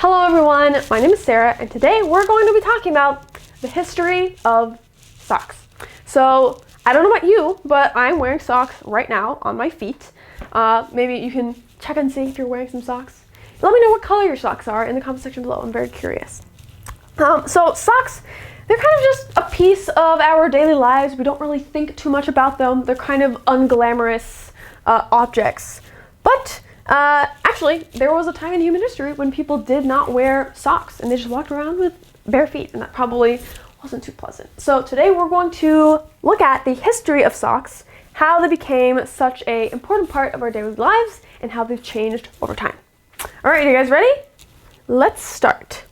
Hello everyone, my name is Sarah, and today we're going to be talking about the history of socks. So, I don't know about you, but I'm wearing socks right now on my feet. Maybe you can check and see if you're wearing some socks. Let me know what color your socks are in the comment section below, I'm very curious. So socks, they're kind of just a piece of our daily lives. We don't really think too much about them. They're kind of unglamorous objects. But actually, there was a time in human history when people did not wear socks and they just walked around with bare feet, and that probably wasn't too pleasant. So today we're going to look at the history of socks, how they became such an important part of our daily lives, and how they've changed over time. All right, you guys ready? Let's start.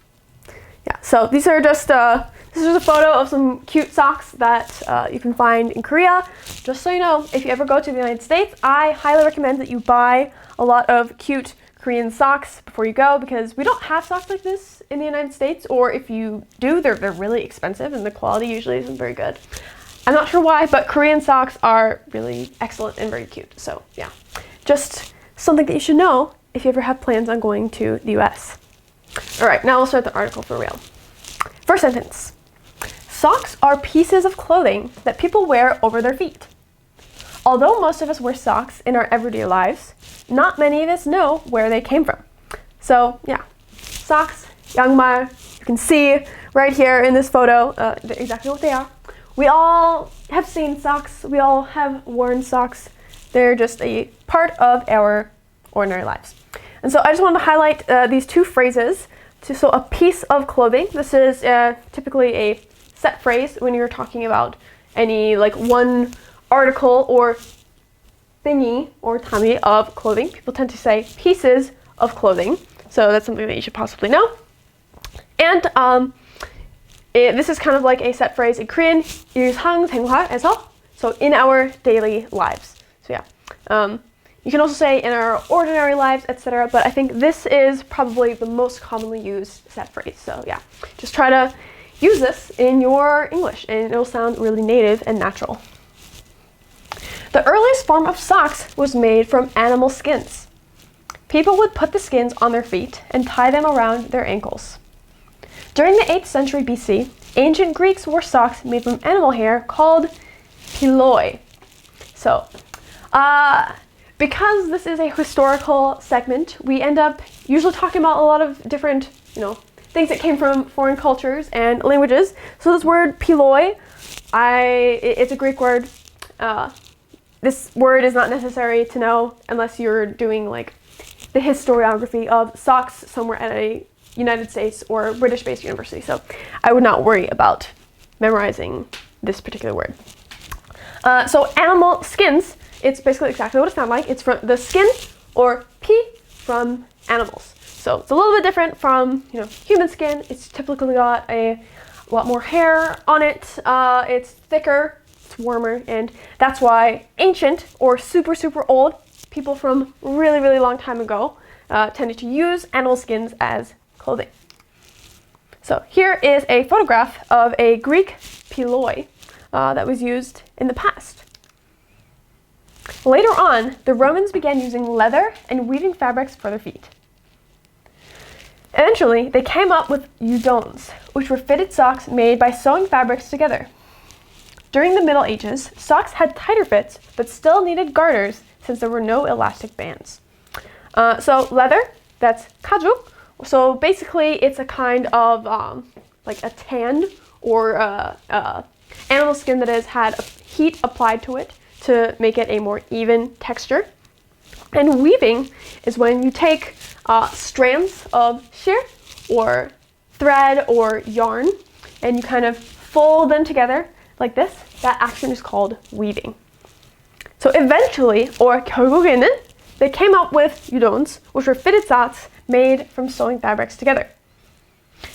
Yeah, so these are just this is a photo of some cute socks that you can find in Korea. Just so you know, if you ever go to the United States, I highly recommend that you buy a lot of cute Korean socks before you go, because we don't have socks like this in the United States, or if you do, they're really expensive and the quality usually isn't very good. I'm not sure why, but Korean socks are really excellent and very cute. So yeah, just something that you should know if you ever have plans on going to the US. All right, now we'll start the article for real. First sentence. Socks are pieces of clothing that people wear over their feet. Although most of us wear socks in our everyday lives, not many of us know where they came from. So yeah, socks, 양말, you can see right here in this photo exactly what they are. We all have seen socks, we all have worn socks. They're just a part of our ordinary lives. And so I just wanted to highlight these two phrases. So a piece of clothing, this is typically a set phrase when you're talking about any like one article or thingy or tummy of clothing. People tend to say pieces of clothing, so that's something that you should possibly know. And this is kind of like a set phrase in Korean, 일상생활에서, so in our daily lives. So yeah, you can also say in our ordinary lives, etc. But I think this is probably the most commonly used set phrase. So yeah, just try to use this in your English and it'll sound really native and natural. The earliest form of socks was made from animal skins. People would put the skins on their feet and tie them around their ankles. During the 8th century BC, ancient Greeks wore socks made from animal hair called piloi. So, because this is a historical segment, we end up usually talking about a lot of different, things that came from foreign cultures and languages. So this word piloi, it's a Greek word. This word is not necessary to know unless you're doing like the historiography of socks somewhere at a United States or British-based university. So I would not worry about memorizing this particular word. So animal skins, it's basically exactly what it sounds like. It's from the skin or 피 from animals. So it's a little bit different from human skin. It's typically got a lot more hair on it. It's thicker. Warmer, and that's why ancient or super old people from really long time ago tended to use animal skins as clothing. So here is a photograph of a Greek piloi that was used in the past. Later on, the Romans began using leather and weaving fabrics for their feet. Eventually, they came up with udons, which were fitted socks made by sewing fabrics together. During the Middle Ages, socks had tighter fits, but still needed garters since there were no elastic bands. So leather, that's 가죽. So basically, it's a kind of like a tan or animal skin that has had heat applied to it to make it a more even texture. And weaving is when you take strands of sheer or thread or yarn and you kind of fold them together like this. That action is called weaving. So eventually, or 결국에는, they came up with udons, which were fitted socks made from sewing fabrics together.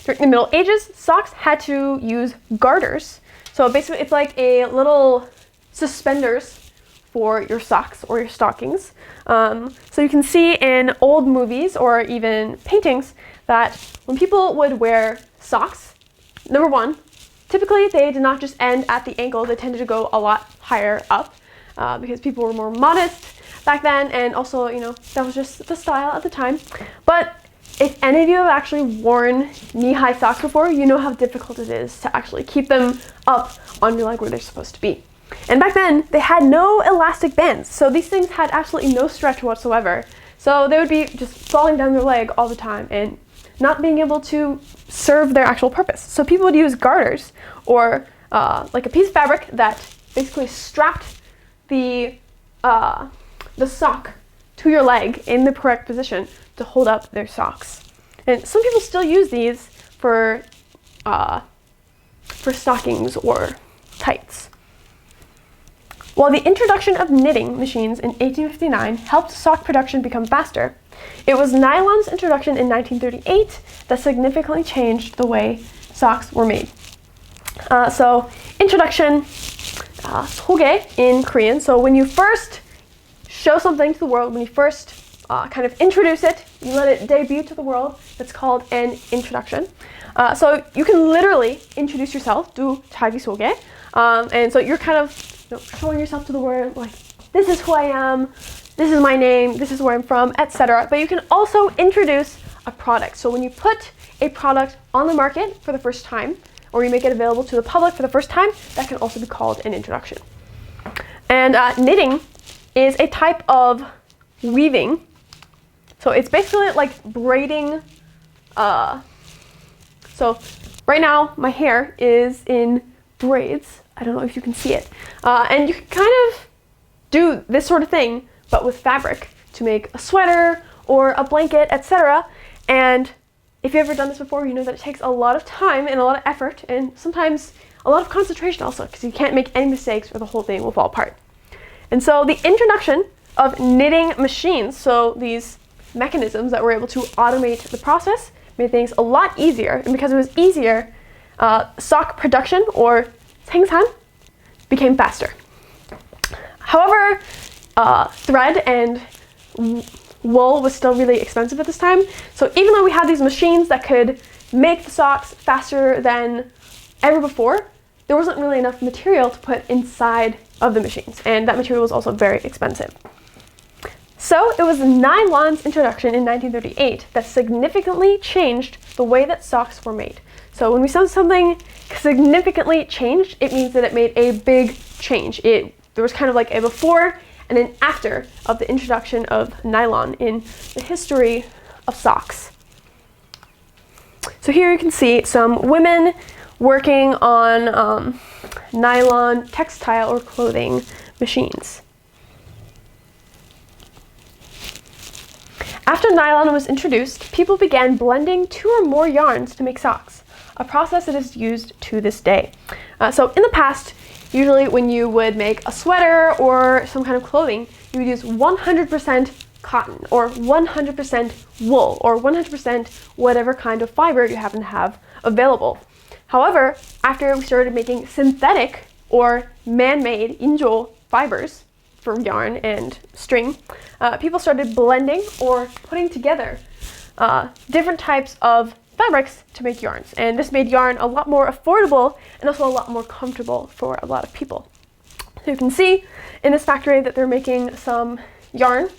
During the Middle Ages, socks had to use garters. So basically, it's like a little suspenders for your socks or your stockings. So you can see in old movies or even paintings that when people would wear socks, number one, typically, they did not just end at the ankle. They tended to go a lot higher up because people were more modest back then, and also, that was just the style at the time. But if any of you have actually worn knee-high socks before, you know how difficult it is to actually keep them up on your leg where they're supposed to be. And back then, they had no elastic bands, so these things had absolutely no stretch whatsoever. So they would be just falling down their leg all the time and not being able to serve their actual purpose. So people would use garters, or like a piece of fabric that basically strapped the sock to your leg in the correct position to hold up their socks. And some people still use these for stockings or tights. While the introduction of knitting machines in 1859 helped sock production become faster, it was nylon's introduction in 1938 that significantly changed the way socks were made. So introduction, 소개 in Korean. So when you first show something to the world, when you first kind of introduce it, you let it debut to the world, that's called an introduction. So you can literally introduce yourself, do 자기소개, and so you're kind of showing yourself to the world, like, this is who I am, this is my name, this is where I'm from, etc. But you can also introduce a product. So when you put a product on the market for the first time, or you make it available to the public for the first time, that can also be called an introduction. And knitting is a type of weaving. So it's basically like braiding. So right now my hair is in braids. I don't know if you can see it. And you can kind of do this sort of thing, but with fabric, to make a sweater or a blanket, etc. And if you've ever done this before, you know that it takes a lot of time and a lot of effort, and sometimes a lot of concentration also, because you can't make any mistakes or the whole thing will fall apart. And so the introduction of knitting machines, so these mechanisms that were able to automate the process, made things a lot easier. And because it was easier, sock production, or 생산, became faster. However, thread and wool was still really expensive at this time. So even though we had these machines that could make the socks faster than ever before, there wasn't really enough material to put inside of the machines. And that material was also very expensive. So it was nylon's introduction in 1938 that significantly changed the way that socks were made. So when we say something significantly changed, it means that it made a big change. There was kind of like a before and an after of the introduction of nylon in the history of socks. So here you can see some women working on nylon textile or clothing machines. After nylon was introduced, people began blending 2 or more yarns to make socks, a process that is used to this day. So in the past, usually when you would make a sweater or some kind of clothing, you would use 100% cotton or 100% wool or 100% whatever kind of fiber you happen to have available. However, after we started making synthetic or man-made 인조 fibers for yarn and string, people started blending or putting together different types of fabrics to make yarns. And this made yarn a lot more affordable and also a lot more comfortable for a lot of people. So you can see in this factory that they're making some yarn.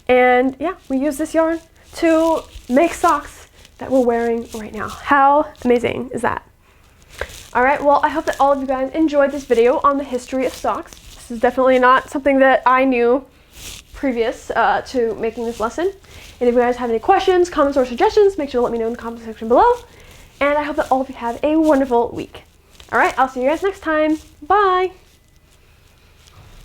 And yeah, we use this yarn to make socks that we're wearing right now. How amazing is that? All right, well, I hope that all of you guys enjoyed this video on the history of socks. This is definitely not something that I knew previous to making this lesson. And if you guys have any questions, comments, or suggestions, make sure to let me know in the comment section below. And I hope that all of you have a wonderful week. All right, I'll see you guys next time. Bye.